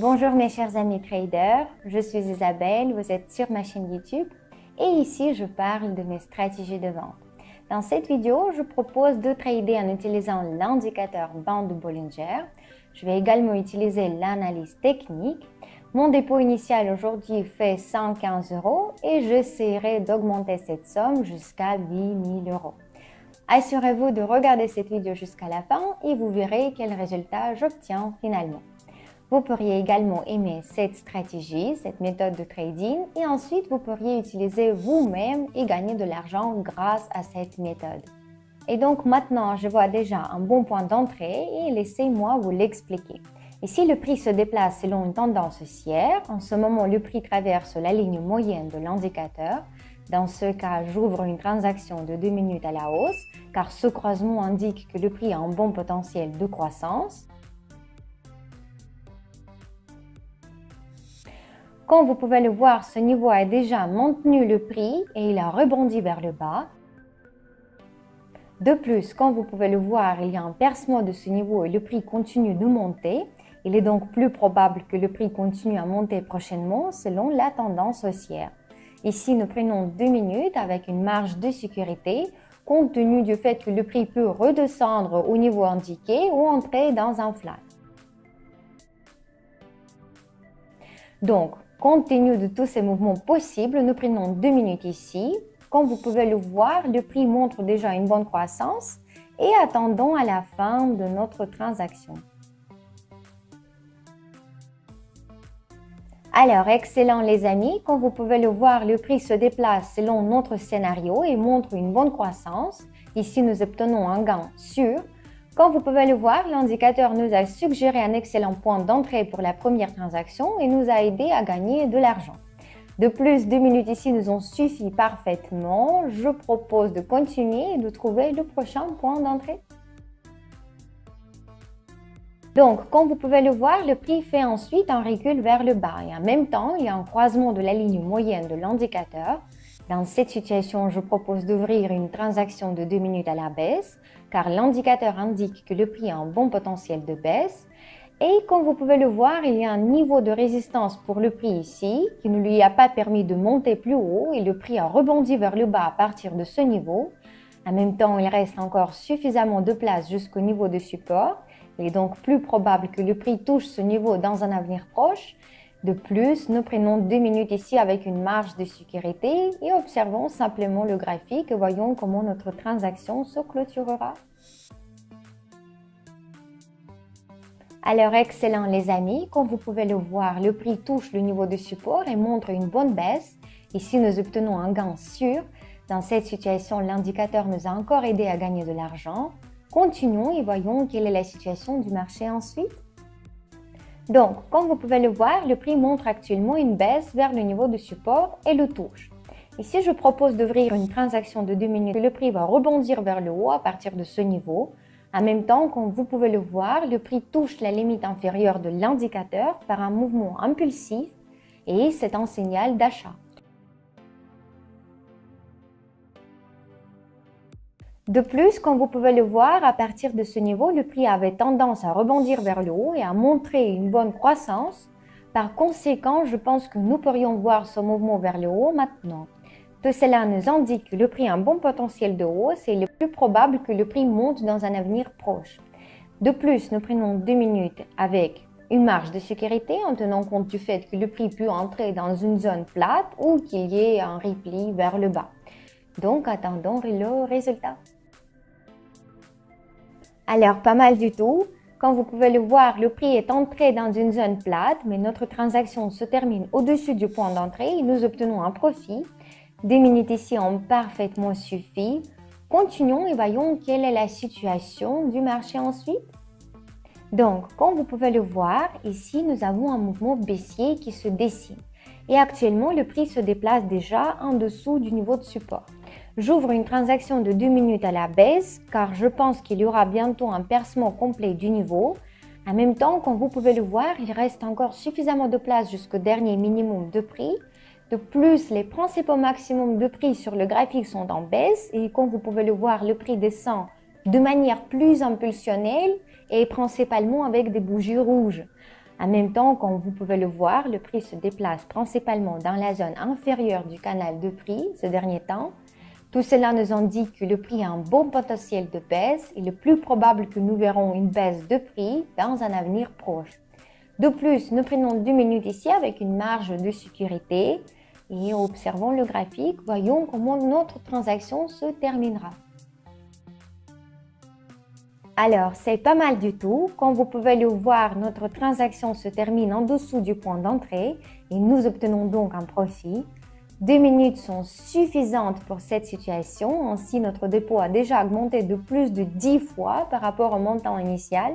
Bonjour mes chers amis traders, je suis Isabelle, vous êtes sur ma chaîne YouTube et ici je parle de mes stratégies de vente. Dans cette vidéo, je propose de trader en utilisant l'indicateur bande Bollinger. Je vais également utiliser l'analyse technique. Mon dépôt initial aujourd'hui fait 115 € et j'essaierai d'augmenter cette somme jusqu'à 8 000 €. Assurez-vous de regarder cette vidéo jusqu'à la fin et vous verrez quel résultat j'obtiens finalement. Vous pourriez également aimer cette stratégie, cette méthode de trading et ensuite vous pourriez utiliser vous-même et gagner de l'argent grâce à cette méthode. Et donc maintenant, je vois déjà un bon point d'entrée et laissez-moi vous l'expliquer. Ici, le prix se déplace selon une tendance haussière. En ce moment, le prix traverse la ligne moyenne de l'indicateur. Dans ce cas, j'ouvre une transaction de 2 minutes à la hausse car ce croisement indique que le prix a un bon potentiel de croissance. Comme vous pouvez le voir, ce niveau a déjà maintenu le prix et il a rebondi vers le bas. De plus, comme vous pouvez le voir, il y a un percement de ce niveau et le prix continue de monter. Il est donc plus probable que le prix continue à monter prochainement selon la tendance haussière. Ici, nous prenons 2 minutes avec une marge de sécurité compte tenu du fait que le prix peut redescendre au niveau indiqué ou entrer dans un flat. Donc, compte tenu de tous ces mouvements possibles, nous prenons 2 minutes ici. Comme vous pouvez le voir, le prix montre déjà une bonne croissance et attendons à la fin de notre transaction. Alors, excellent les amis, comme vous pouvez le voir, le prix se déplace selon notre scénario et montre une bonne croissance. Ici, nous obtenons un gain sûr. Comme vous pouvez le voir, l'indicateur nous a suggéré un excellent point d'entrée pour la première transaction et nous a aidé à gagner de l'argent. De plus, 2 minutes ici nous ont suffi parfaitement. Je propose de continuer et de trouver le prochain point d'entrée. Donc, comme vous pouvez le voir, le prix fait ensuite un recul vers le bas et en même temps, il y a un croisement de la ligne moyenne de l'indicateur. Dans cette situation, je propose d'ouvrir une transaction de 2 minutes à la baisse car l'indicateur indique que le prix a un bon potentiel de baisse. Et comme vous pouvez le voir, il y a un niveau de résistance pour le prix ici qui ne lui a pas permis de monter plus haut et le prix a rebondi vers le bas à partir de ce niveau. En même temps, il reste encore suffisamment de place jusqu'au niveau de support. Il est donc plus probable que le prix touche ce niveau dans un avenir proche. De plus, nous prenons 2 minutes ici avec une marge de sécurité et observons simplement le graphique et voyons comment notre transaction se clôturera. Alors, excellent les amis, comme vous pouvez le voir, le prix touche le niveau de support et montre une bonne baisse. Ici, nous obtenons un gain sûr. Dans cette situation, l'indicateur nous a encore aidé à gagner de l'argent. Continuons et voyons quelle est la situation du marché ensuite. Donc, comme vous pouvez le voir, le prix montre actuellement une baisse vers le niveau de support et le touche. Ici, je propose d'ouvrir une transaction de 2 minutes. Le prix va rebondir vers le haut à partir de ce niveau. En même temps, comme vous pouvez le voir, le prix touche la limite inférieure de l'indicateur par un mouvement impulsif et c'est un signal d'achat. De plus, comme vous pouvez le voir, à partir de ce niveau, le prix avait tendance à rebondir vers le haut et à montrer une bonne croissance. Par conséquent, je pense que nous pourrions voir ce mouvement vers le haut maintenant. Tout cela nous indique que le prix a un bon potentiel de hausse et il est plus probable que le prix monte dans un avenir proche. De plus, nous prenons 2 minutes avec une marge de sécurité en tenant compte du fait que le prix peut entrer dans une zone plate ou qu'il y ait un repli vers le bas. Donc, attendons le résultat. Alors, pas mal du tout. Comme vous pouvez le voir, le prix est entré dans une zone plate, mais notre transaction se termine au-dessus du point d'entrée et nous obtenons un profit. 2 minutes ici ont parfaitement suffi. Continuons et voyons quelle est la situation du marché ensuite. Donc, comme vous pouvez le voir, ici nous avons un mouvement baissier qui se dessine. Et actuellement, le prix se déplace déjà en dessous du niveau de support. J'ouvre une transaction de 2 minutes à la baisse car je pense qu'il y aura bientôt un percement complet du niveau. En même temps, comme vous pouvez le voir, il reste encore suffisamment de place jusqu'au dernier minimum de prix. De plus, les principaux maximums de prix sur le graphique sont en baisse et comme vous pouvez le voir, le prix descend de manière plus impulsionnelle et principalement avec des bougies rouges. En même temps, comme vous pouvez le voir, le prix se déplace principalement dans la zone inférieure du canal de prix ces derniers temps. Tout cela nous indique que le prix a un bon potentiel de baisse. Il est plus probable que nous verrons une baisse de prix dans un avenir proche. De plus, nous prenons 2 minutes ici avec une marge de sécurité et observons le graphique. Voyons comment notre transaction se terminera. Alors, c'est pas mal du tout. Comme vous pouvez le voir, notre transaction se termine en dessous du point d'entrée et nous obtenons donc un profit. 2 minutes sont suffisantes pour cette situation. Ainsi, notre dépôt a déjà augmenté de plus de 10 fois par rapport au montant initial.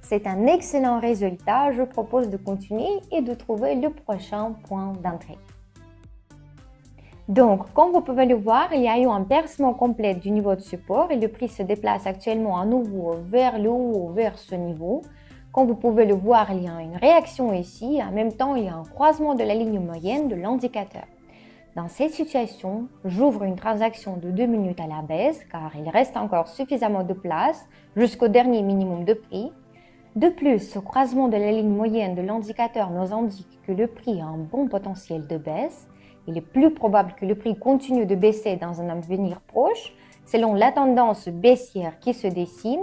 C'est un excellent résultat. Je propose de continuer et de trouver le prochain point d'entrée. Donc, comme vous pouvez le voir, il y a eu un percement complet du niveau de support et le prix se déplace actuellement à nouveau vers le haut, vers ce niveau. Comme vous pouvez le voir, il y a une réaction ici. En même temps, il y a un croisement de la ligne moyenne de l'indicateur. Dans cette situation, j'ouvre une transaction de 2 minutes à la baisse car il reste encore suffisamment de place jusqu'au dernier minimum de prix. De plus, ce croisement de la ligne moyenne de l'indicateur nous indique que le prix a un bon potentiel de baisse. Il est plus probable que le prix continue de baisser dans un avenir proche, selon la tendance baissière qui se dessine.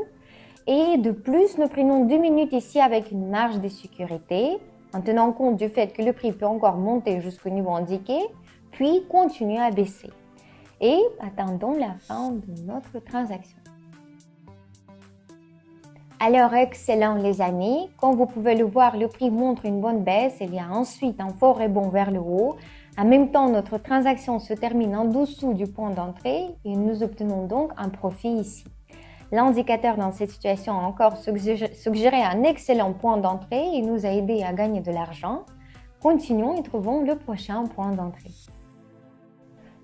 Et de plus, nous prenons 2 minutes ici avec une marge de sécurité, en tenant compte du fait que le prix peut encore monter jusqu'au niveau indiqué, puis continuer à baisser. Et attendons la fin de notre transaction. Alors, excellent les amis, comme vous pouvez le voir, le prix montre une bonne baisse. Il y a ensuite un fort rebond vers le haut. En même temps, notre transaction se termine en dessous du point d'entrée et nous obtenons donc un profit ici. L'indicateur dans cette situation a encore suggéré un excellent point d'entrée et nous a aidé à gagner de l'argent. Continuons et trouvons le prochain point d'entrée.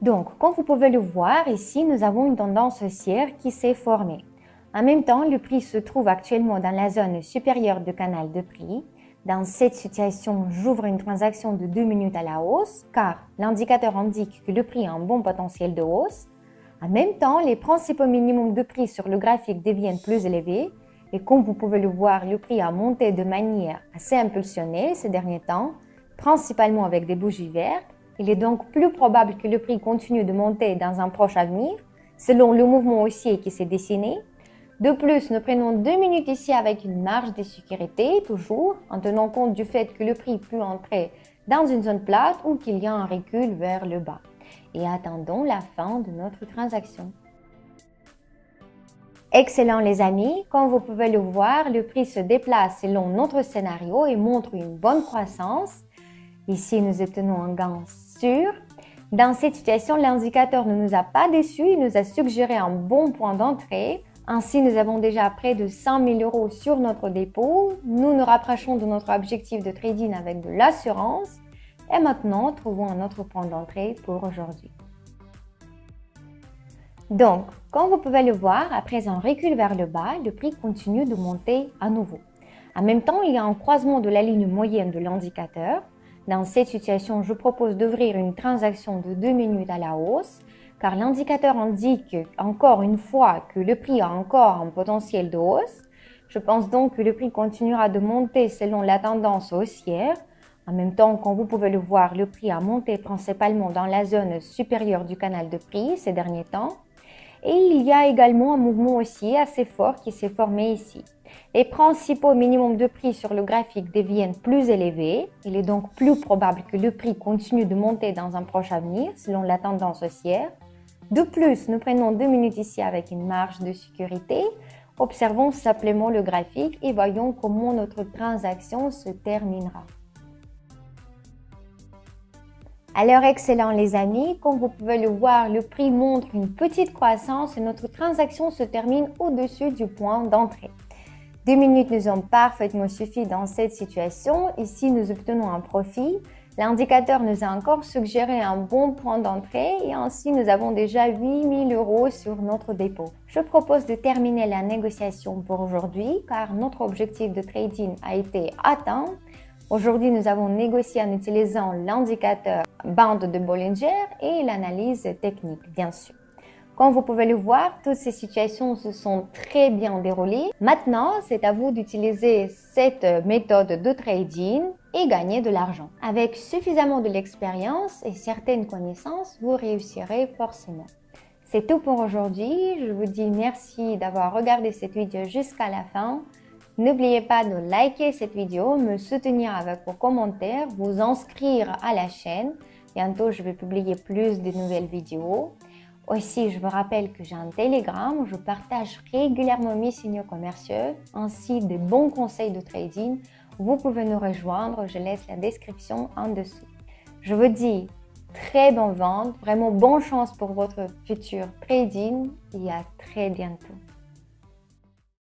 Donc, comme vous pouvez le voir, ici, nous avons une tendance haussière qui s'est formée. En même temps, le prix se trouve actuellement dans la zone supérieure du canal de prix. Dans cette situation, j'ouvre une transaction de 2 minutes à la hausse car l'indicateur indique que le prix a un bon potentiel de hausse. En même temps, les principaux minimums de prix sur le graphique deviennent plus élevés et comme vous pouvez le voir, le prix a monté de manière assez impulsionnelle ces derniers temps, principalement avec des bougies vertes. Il est donc plus probable que le prix continue de monter dans un proche avenir, selon le mouvement haussier qui s'est dessiné. De plus, nous prenons 2 minutes ici avec une marge de sécurité, toujours en tenant compte du fait que le prix peut entrer dans une zone plate ou qu'il y a un recul vers le bas. Et attendons la fin de notre transaction. Excellent les amis, comme vous pouvez le voir, le prix se déplace selon notre scénario et montre une bonne croissance. Ici, nous obtenons un gain sûr. Dans cette situation, l'indicateur ne nous a pas déçus, il nous a suggéré un bon point d'entrée. Ainsi, nous avons déjà près de 5 000 € sur notre dépôt. Nous nous rapprochons de notre objectif de trading avec de l'assurance. Et maintenant, trouvons un autre point d'entrée pour aujourd'hui. Donc, comme vous pouvez le voir, après un recul vers le bas, le prix continue de monter à nouveau. En même temps, il y a un croisement de la ligne moyenne de l'indicateur. Dans cette situation, je propose d'ouvrir une transaction de 2 minutes à la hausse car l'indicateur indique encore une fois que le prix a encore un potentiel de hausse. Je pense donc que le prix continuera de monter selon la tendance haussière. En même temps, comme vous pouvez le voir, le prix a monté principalement dans la zone supérieure du canal de prix ces derniers temps. Et il y a également un mouvement haussier assez fort qui s'est formé ici. Les principaux minimums de prix sur le graphique deviennent plus élevés. Il est donc plus probable que le prix continue de monter dans un proche avenir selon la tendance haussière. De plus, nous prenons 2 minutes ici avec une marge de sécurité. Observons simplement le graphique et voyons comment notre transaction se terminera. Alors, excellent les amis, comme vous pouvez le voir, le prix montre une petite croissance et notre transaction se termine au-dessus du point d'entrée. 2 minutes nous ont parfaitement suffi dans cette situation. Ici, nous obtenons un profit. L'indicateur nous a encore suggéré un bon point d'entrée et ainsi nous avons déjà 8 000 € sur notre dépôt. Je propose de terminer la négociation pour aujourd'hui car notre objectif de trading a été atteint. Aujourd'hui, nous avons négocié en utilisant l'indicateur bande de Bollinger et l'analyse technique, bien sûr. Comme vous pouvez le voir, toutes ces situations se sont très bien déroulées. Maintenant, c'est à vous d'utiliser cette méthode de trading et gagner de l'argent. Avec suffisamment de l'expérience et certaines connaissances, vous réussirez forcément. C'est tout pour aujourd'hui. Je vous dis merci d'avoir regardé cette vidéo jusqu'à la fin. N'oubliez pas de liker cette vidéo, me soutenir avec vos commentaires, vous inscrire à la chaîne. Bientôt, je vais publier plus de nouvelles vidéos. Aussi, je vous rappelle que j'ai un Telegram où je partage régulièrement mes signaux commerciaux ainsi de bons conseils de trading. Vous pouvez nous rejoindre, je laisse la description en dessous. Je vous dis très bonne vente, vraiment bonne chance pour votre futur trading et à très bientôt.